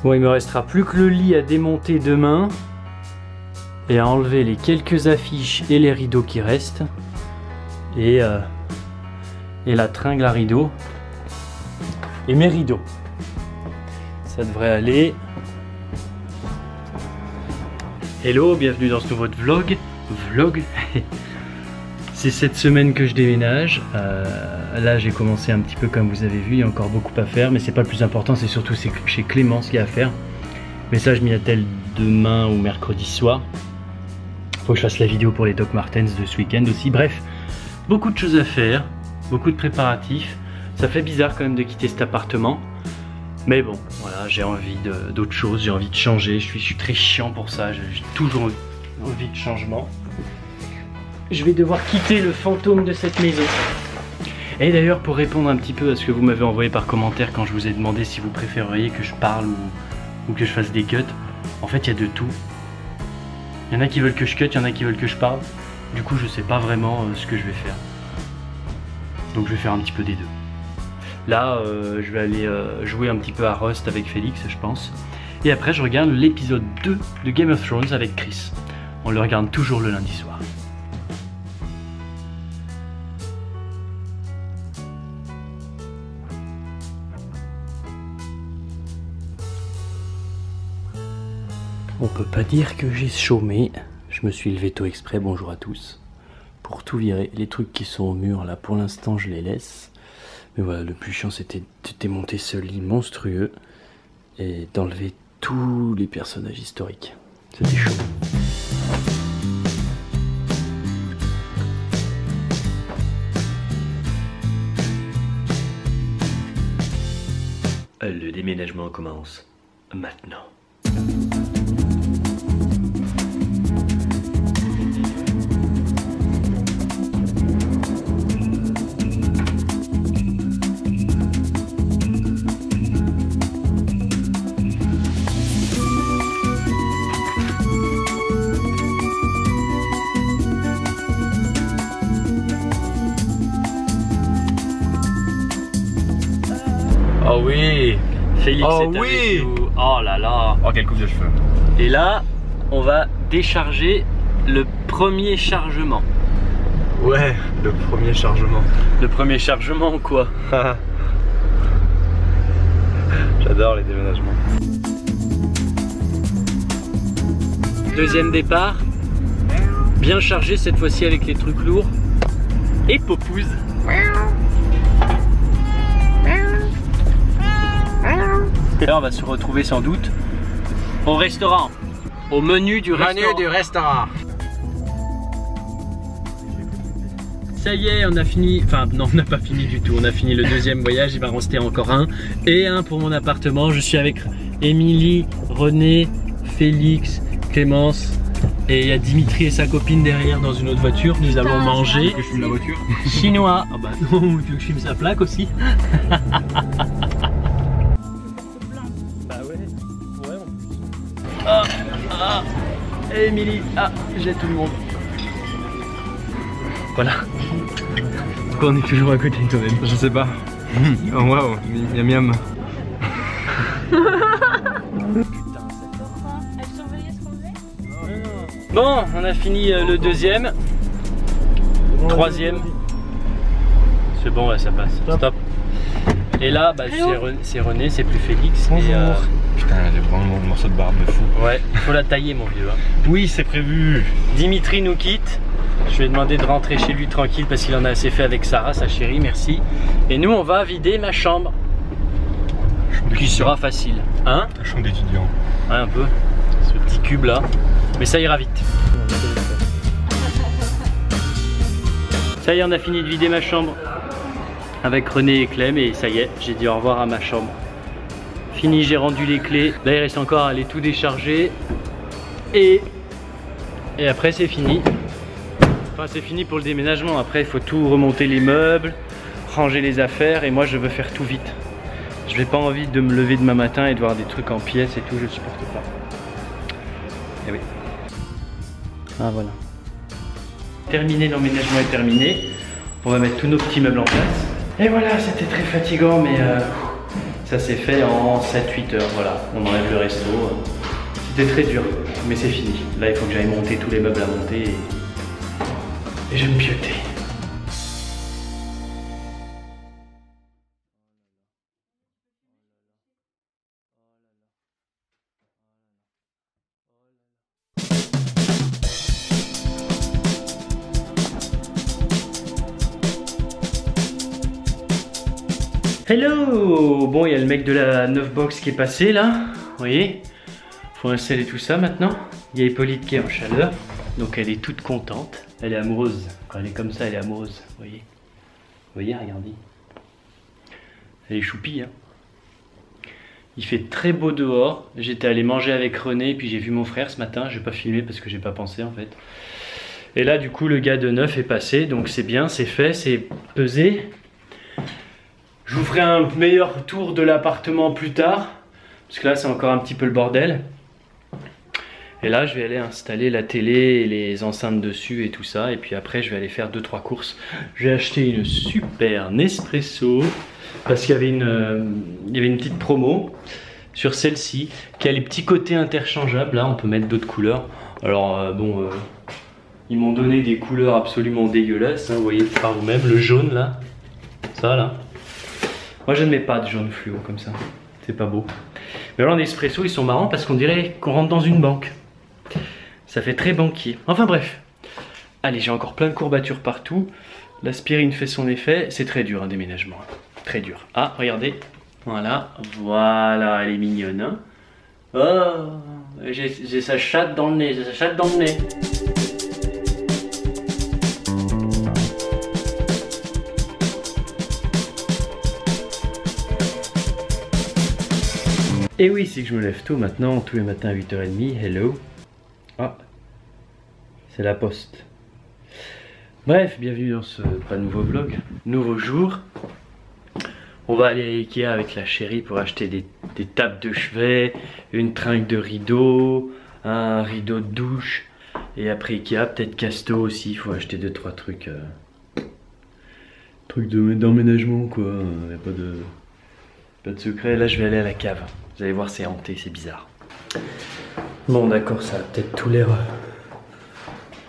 Bon, il me restera plus que le lit à démonter demain et à enlever les quelques affiches et les rideaux qui restent et la tringle à rideaux et mes rideaux. Ça devrait aller. Hello, bienvenue dans ce nouveau vlog. C'est cette semaine que je déménage. Là j'ai commencé un petit peu comme vous avez vu, il y a encore beaucoup à faire, mais c'est pas le plus important, c'est surtout chez Clémence qu'il y a à faire. Mais ça je m'y attelle demain ou mercredi soir. Faut que je fasse la vidéo pour les Doc Martens de ce week-end aussi. Bref, beaucoup de choses à faire, beaucoup de préparatifs. Ça fait bizarre quand même de quitter cet appartement. Mais bon, voilà, j'ai envie d'autre chose, j'ai envie de changer. Je suis très chiant pour ça, j'ai toujours envie de changement. Je vais devoir quitter le fantôme de cette maison. Et d'ailleurs, pour répondre un petit peu à ce que vous m'avez envoyé par commentaire quand je vous ai demandé si vous préféreriez que je parle ou que je fasse des cuts, en fait il y a de tout. Il y en a qui veulent que je cut, il y en a qui veulent que je parle. Du coup je sais pas vraiment ce que je vais faire. Donc je vais faire un petit peu des deux. Là je vais aller jouer un petit peu à Rust avec Félix je pense. Et après je regarde l'épisode 2 de Game of Thrones avec Chris. On le regarde toujours le lundi soir. On peut pas dire que j'ai chômé, je me suis levé tôt exprès, bonjour à tous, pour tout virer. Les trucs qui sont au mur là pour l'instant je les laisse, mais voilà, le plus chiant c'était de démonter ce lit monstrueux et d'enlever tous les personnages historiques, c'était chaud. Le déménagement commence maintenant. Oh oui, Félix est avec nous. Oh là là. Oh quelle coupe de cheveux. Et là, on va décharger le premier chargement. Ouais, le premier chargement. Le premier chargement quoi? J'adore les déménagements. Deuxième départ. Bien chargé cette fois-ci avec les trucs lourds. Et Popouze. Et là on va se retrouver sans doute au restaurant, au menu du restaurant. Ça y est, on a fini, enfin non on n'a pas fini du tout, on a fini le deuxième voyage, il va en rester encore un. Et un pour mon appartement, je suis avec Émilie, René, Félix, Clémence. Et il y a Dimitri et sa copine derrière dans une autre voiture, nous allons manger. Je filme la voiture. Chinois. Ah bah non, tu veux que je filme sa plaque aussi? Ah, Émilie, j'ai tout le monde. Voilà. Pourquoi on est toujours à côté de toi-même? Je sais pas. Oh waouh, miam miam. Bon, on a fini le deuxième. Troisième. C'est bon, ouais, ça passe. Stop. Et là, bah, c'est René, c'est plus Félix. Bonjour. Putain, j'ai vraiment un morceau de barbe de fou. Ouais, il faut la tailler mon vieux. Hein. Oui, c'est prévu. Dimitri nous quitte. Je lui ai demandé de rentrer chez lui tranquille parce qu'il en a assez fait avec Sarah, sa chérie, merci. Et nous, on va vider ma chambre. Qui sera facile. Hein? La chambre d'étudiant. Ouais, un peu. Ce petit cube là. Mais ça ira vite. Ça y est, on a fini de vider ma chambre. Avec René et Clem et ça y est, j'ai dit au revoir à ma chambre. Fini, j'ai rendu les clés. Là il reste encore à aller tout décharger. Et après c'est fini. Enfin c'est fini pour le déménagement. Après il faut tout remonter les meubles, ranger les affaires et moi je veux faire tout vite. Je n'ai pas envie de me lever demain matin et de voir des trucs en pièces et tout, je supporte pas. Et oui. Ah voilà. Terminé, l'emménagement est terminé. On va mettre tous nos petits meubles en place. Et voilà, c'était très fatigant, mais Ça s'est fait en 7-8 heures, voilà. On enlève le resto. C'était très dur, mais c'est fini. Là, il faut que j'aille monter tous les meubles à monter et je vais me pieuter. Hello! Bon, il y a le mec de la 9 box qui est passé là, vous voyez? Faut installer tout ça maintenant. Il y a Hippolyte qui est en chaleur, donc elle est toute contente. Elle est amoureuse. Quand elle est comme ça, elle est amoureuse, vous voyez? Vous voyez, regardez. Elle est choupie, hein. Il fait très beau dehors. J'étais allé manger avec René, puis j'ai vu mon frère ce matin. Je vais pas filmer parce que j'ai pas pensé en fait. Et là, du coup, le gars de 9 est passé, donc c'est bien, c'est fait, c'est pesé. Je vous ferai un meilleur tour de l'appartement plus tard, parce que là c'est encore un petit peu le bordel. Et là je vais aller installer la télé et les enceintes dessus et tout ça, et puis après je vais aller faire 2-3 courses. J'ai acheté une super Nespresso, parce qu'il y avait une petite promo sur celle-ci, qui a les petits côtés interchangeables, là on peut mettre d'autres couleurs. Alors bon, ils m'ont donné des couleurs absolument dégueulasses, hein, vous voyez par vous-même, le jaune là, ça là. Moi je ne mets pas de jaune fluo comme ça, c'est pas beau. Mais alors en Nespresso ils sont marrants parce qu'on dirait qu'on rentre dans une banque. Ça fait très banquier. Enfin bref. Allez, j'ai encore plein de courbatures partout. L'aspirine fait son effet. C'est très dur un déménagement. Très dur. Ah, regardez. Voilà. Voilà, elle est mignonne. Hein, oh, j'ai sa chatte dans le nez. J'ai sa chatte dans le nez. Et oui, c'est que je me lève tôt maintenant, tous les matins à 8h30. Hello. Ah, c'est la poste. Bref, bienvenue dans ce pas nouveau vlog, nouveau jour. On va aller à Ikea avec la chérie pour acheter des tables de chevet, une tringle de rideau, un rideau de douche. Et après Ikea, peut-être Casto aussi, il faut acheter 2-3 trucs. Trucs d'emménagement quoi, y a pas de secret. Là je vais aller à la cave. Vous allez voir, c'est hanté, c'est bizarre. Bon d'accord, ça a peut-être tout l'air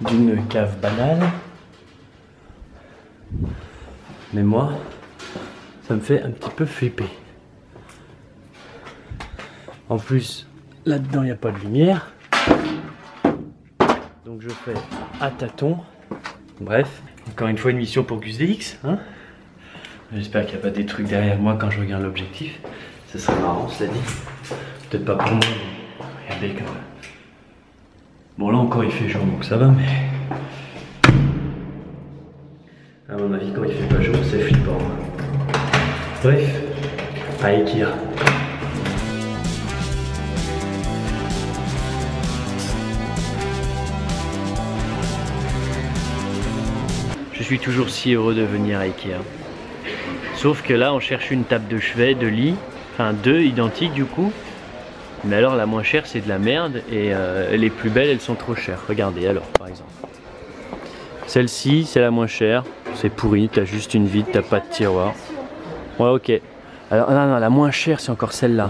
d'une cave banale. Mais moi, ça me fait un petit peu flipper. En plus, là-dedans, il n'y a pas de lumière. Donc je fais à tâtons. Bref, encore une fois une mission pour GusDX. Hein, j'espère qu'il n'y a pas des trucs derrière moi quand je regarde l'objectif. Ce serait marrant, cela dit. Peut-être pas pour moi, mais regardez quand même. Bon, là encore il fait jour, donc ça va, mais... à mon avis, quand il fait pas jour, c'est flippant. Bref, à Ikea. Je suis toujours si heureux de venir à Ikea. Sauf que là, on cherche une table de chevet, de lit. Enfin, 2 identiques du coup. Mais alors, la moins chère, c'est de la merde. Et les plus belles, elles sont trop chères. Regardez alors, par exemple. Celle-ci, c'est la moins chère. C'est pourri, t'as juste une vide, t'as pas de tiroir. Ouais, ok. Alors, non, la moins chère, c'est encore celle-là.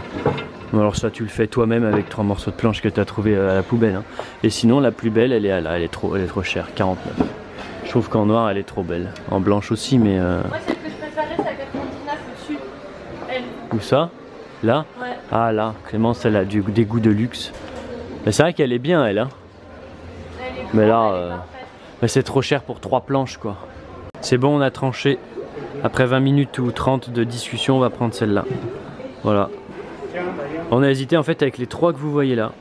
Alors ça, tu le fais toi-même avec 3 morceaux de planche que t'as trouvé à la poubelle. Hein. Et sinon, la plus belle, elle est là. Elle est trop chère, 49. Je trouve qu'en noir, elle est trop belle. En blanche aussi, mais... Moi, celle que je préférais, c'est à 99 au sud. Elle. Où ça? Là? Ouais. Ah là, Clémence, elle a des goûts de luxe. Mais c'est vrai qu'elle est bien, elle. Hein. Elle est mais bonne, là, c'est trop cher pour 3 planches, quoi. C'est bon, on a tranché. Après 20 minutes ou 30 de discussion, on va prendre celle-là. Voilà. On a hésité en fait avec les 3 que vous voyez là.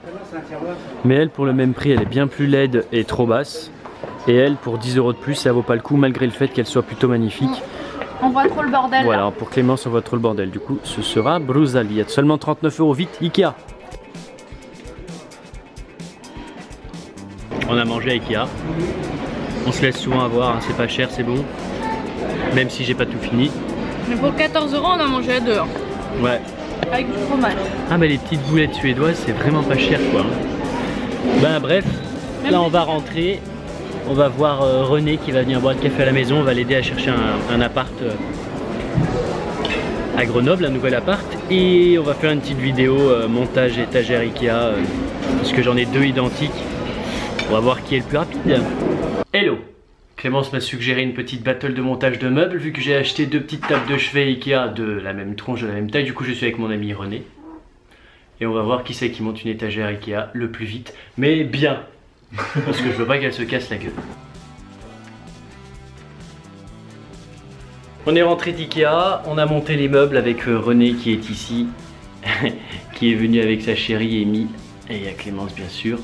Mais elle, pour le même prix, elle est bien plus laide et trop basse. Et elle, pour 10 € de plus, ça vaut pas le coup malgré le fait qu'elle soit plutôt magnifique. On voit trop le bordel. Voilà, là. pour Clémence, on voit trop le bordel. Du coup, ce sera Brusaliette. Seulement 39 €. Vite, Ikea. On a mangé à Ikea. On se laisse souvent avoir, hein. C'est pas cher, c'est bon. Même si j'ai pas tout fini. Mais pour 14 €, on a mangé à 2. Hein. Ouais. Avec du fromage. Ah bah les petites boulettes suédoises, c'est vraiment pas cher quoi. Ben bref, là on va rentrer. On va voir René qui va venir boire le café à la maison. On va l'aider à chercher un appart à Grenoble, un nouvel appart. Et on va faire une petite vidéo montage étagère Ikea, parce que j'en ai 2 identiques. On va voir qui est le plus rapide. Hello! Clémence m'a suggéré une petite battle de montage de meubles, vu que j'ai acheté 2 petites tables de chevet Ikea de la même tronche, de la même taille. Du coup je suis avec mon ami René. Et on va voir qui c'est qui monte une étagère Ikea le plus vite, mais bien. Parce que je veux pas qu'elle se casse la gueule. On est rentré d'Ikea, on a monté les meubles avec René qui est ici, qui est venu avec sa chérie Amy, et il y a Clémence bien sûr.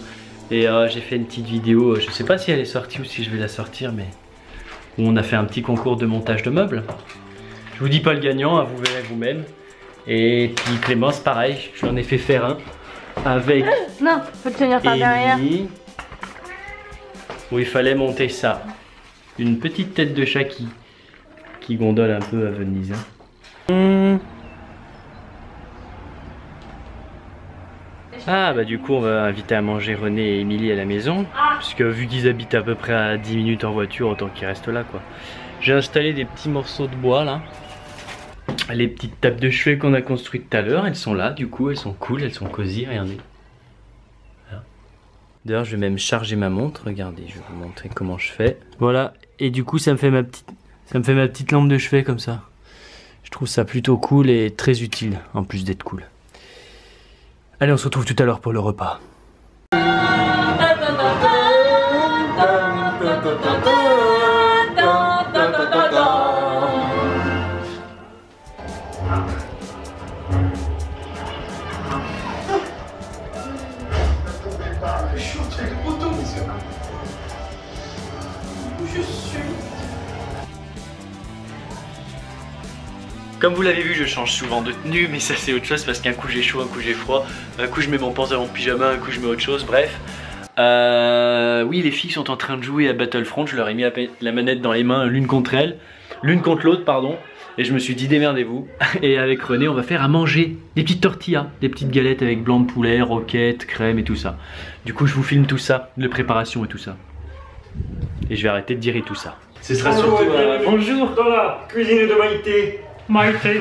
Et j'ai fait une petite vidéo, je sais pas si elle est sortie ou si je vais la sortir, mais où on a fait un petit concours de montage de meubles. Je vous dis pas le gagnant, hein, vous verrez vous-même. Et puis Clémence pareil, je lui en ai fait faire un avec Non, faut le tenir par derrière. Où il fallait monter ça. Une petite tête de chat qui gondole un peu à Venise. Hein. Ah bah du coup on va inviter à manger René et Émilie à la maison. Puisque vu qu'ils habitent à peu près à 10 minutes en voiture, autant qu'ils restent là quoi. J'ai installé des petits morceaux de bois là. Les petites tables de chevet qu'on a construites tout à l'heure, elles sont là du coup, elles sont cool, elles sont cosy, regardez. Voilà. D'ailleurs je vais même charger ma montre, regardez, je vais vous montrer comment je fais. Voilà, et du coup ça me fait ma petite lampe de chevet comme ça. Je trouve ça plutôt cool et très utile, en plus d'être cool. Allez, on se retrouve tout à l'heure pour le repas. Comme vous l'avez vu, je change souvent de tenue, mais ça c'est autre chose parce qu'un coup j'ai chaud, un coup j'ai froid, un coup je mets mon pantalon pyjama, un coup je mets autre chose, bref. Oui, les filles sont en train de jouer à Battlefront, je leur ai mis la manette dans les mains l'une contre l'autre, pardon, et je me suis dit démerdez-vous. Et avec René, on va faire à manger des petites tortillas, des petites galettes avec blanc de poulet, roquette, crème et tout ça. Du coup, je vous filme tout ça, de préparation et tout ça. Et je vais arrêter de dire et tout ça. Ce sera surtout bonjour dans la cuisine de Maïté. Maïté.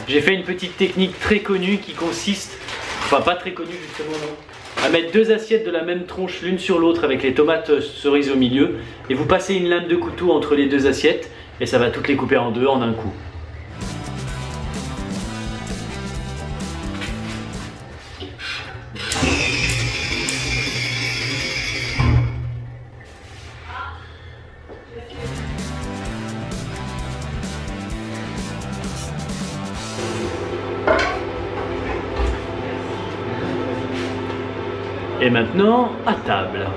J'ai fait une petite technique très connue qui consiste, enfin pas très connue justement non, à mettre 2 assiettes de la même tronche l'une sur l'autre avec les tomates cerises au milieu et vous passez une lame de couteau entre les 2 assiettes et ça va toutes les couper en 2 en un coup. Et maintenant, à table.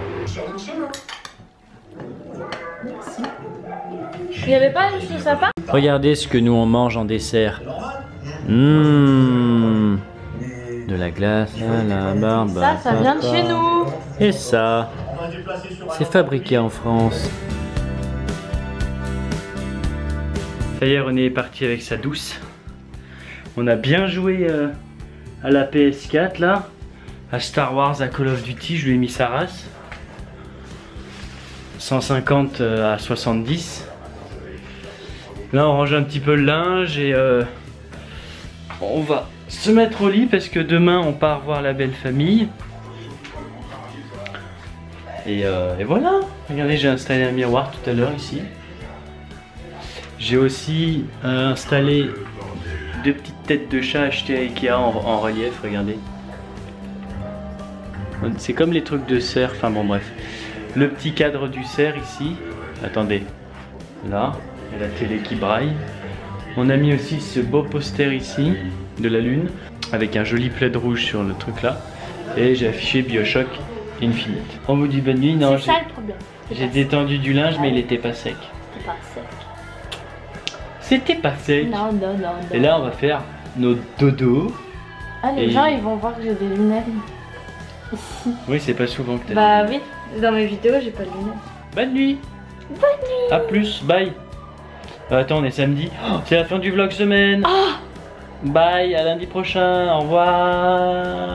Il n'y avait pas juste le sapin? Regardez ce que nous on mange en dessert. De la glace à la barbe. Ça vient de chez nous. Et ça, c'est fabriqué en France. Ça y est, René est parti avec sa douce. On a bien joué à la PS4 là. À Star Wars, à Call of Duty, je lui ai mis sa race. 150 à 70. Là on range un petit peu le linge et on va se mettre au lit parce que demain on part voir la belle famille. Et voilà. Regardez, j'ai installé un miroir tout à l'heure ici. J'ai aussi installé 2 petites têtes de chat achetées à Ikea en relief, regardez. C'est comme les trucs de cerf, enfin bon bref. Le petit cadre du cerf ici. Attendez. Là, il y a la télé qui braille. On a mis aussi ce beau poster ici de la lune avec un joli plaid rouge sur le truc là. Et j'ai affiché BioShock Infinite. On vous dit bonne nuit. Non, c'est ça le problème. J'ai détendu du linge mais il était pas sec. C'était pas sec. C'était pas sec. Non, non, non, non. Et là on va faire nos dodos. Ah, les gens ils vont voir que j'ai des lunettes. Ici. Oui, c'est pas souvent que t'as. Bah oui, dans mes vidéos j'ai pas de lunettes. Bonne nuit. Bonne nuit. A plus, bye. Attends, on est samedi. Oh, c'est la fin du vlog semaine. Ah. Bye, à lundi prochain. Au revoir.